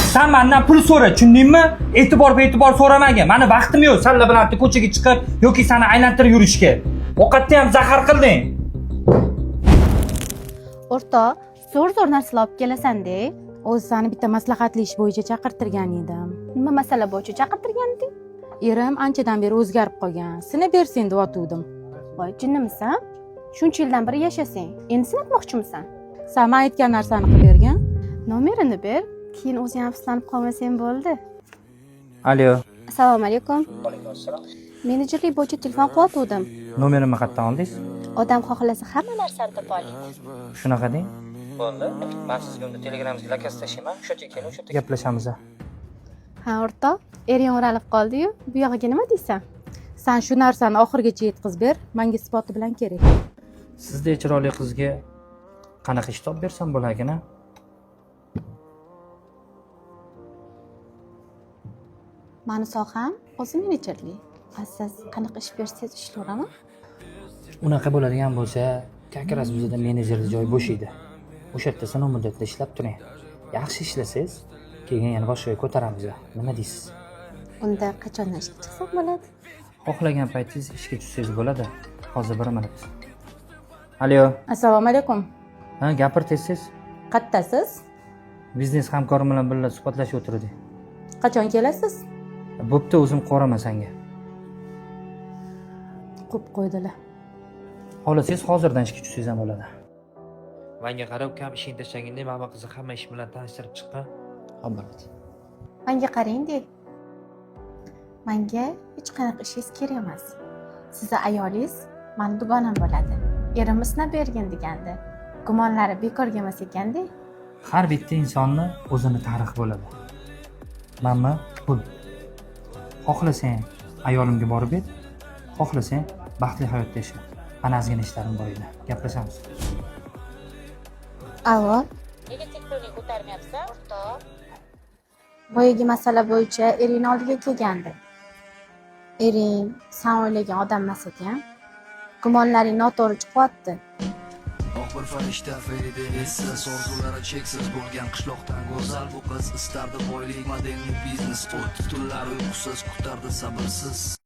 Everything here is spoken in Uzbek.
Sen mendan pul so'ra, tushundingmi? E'tibor so'ramagin. Meni vaqtim yo'q senlar bilan ko'chaga chiqib yoki seni aylantirib yurishga. Ovqatni ham zahar qilding. O'rtoq, zo'r narsalar olib kelasan-da. O'zi seni bitta maslahatli ish bo'yicha chaqirtirgan edim. Nima masala bo'yicha chaqirtirgan eding? Erim anchadan beri o'zgarib qolgan. Sinab bersin deb o'tuvdim. Voy, jinnimisan? Shuncha yildan beri yashasang, endi sinatmoqchimisan? Sen men aytgan narsani qilib bergin. Nomerini ber, keyin o'zing afsuslanib qolmasang bo'ldi. Alo. Assalomu alaykum. Va alaykum assalom. Menejerlik bo'yicha telefon qilayotgandim. Nomerimni qayerdan oldingiz? Odam xohlasa hamma narsani topa oladi. Shunaqa deng. Bo'ldi. Men sizga unda Telegramga zakaz tashlayman. O'sha yerga keling, o'sha yerda gaplashamiz. Ha, o'rtoq, ering o'ralib qoldi-yu, bu yog'iga nima deysan? Sen shu narsani oxirigacha yetkazib ber, menga isboti bilan kerak. Sizda chiroyli qizga qanaqa ish topib bersam bo'lagina? Mani soham o'zi menejerlik. Siz qanaqa ish bersangiz ishlayveraman. Unaqa bo'ladigan bo'lsa, Kakras bizda menejerlik joyi bo'sh edi. O'sha yerda sinov muddatida ishlab turing. Yaxshi ishlasangiz, keyin yana boshqa joyga ko'taramiz. Nima deysiz? Unda qachondan ishga chiqsam bo'ladi? Xohlagan paytingiz ishga tushsangiz bo'ladi. Hozir 1 minut. Alo. Assalomu alaykum. Ha, gapir tezsiz. Qayerdasiz? Biznes hamkorim bilan birga suhbatlashib o'tirdik. Qachon kelasiz? Bo'pti, o'zim qoraman senga. Qo'yib qo'ydilar. Xohlasangiz hozirdan ishga tushsangiz ham bo'ladi. Menga qarab, kam ishing tashlaganda mama qizi hamma ish bilan tanishtirib chiqqan. Albatta. Menga qarang-de. Menga hech qanaqa ishingiz kerak emas. Sizning ayolingiz meni dugonam bo'ladi. Erimni sinab bergin degandi. Gumonlari bekorga emas ekanda. Har bitta insonni o'zini tarixi bo'ladi. Manmi pul. Xohlasang ayolimga borib ket, xohlasang baxtli hayot yasha. Mana ozgina ishlarim bor edi. Gaplashamiz. Alo. Nega telefoningni ko'tarmayapsan, o'rtoq? Boyagi masala bo'yicha ering oldiga kelgandi. Ering sen o'ylagan odam emas ekan. Gumonlaring noto'g'ri chiqyapti. Bir farishta Feride esa so'zlari cheksiz bo'lgan qishloqdan go'zal bu qiz istardi boylik modellik biznes tunlari uyqusiz kutardi sabrsiz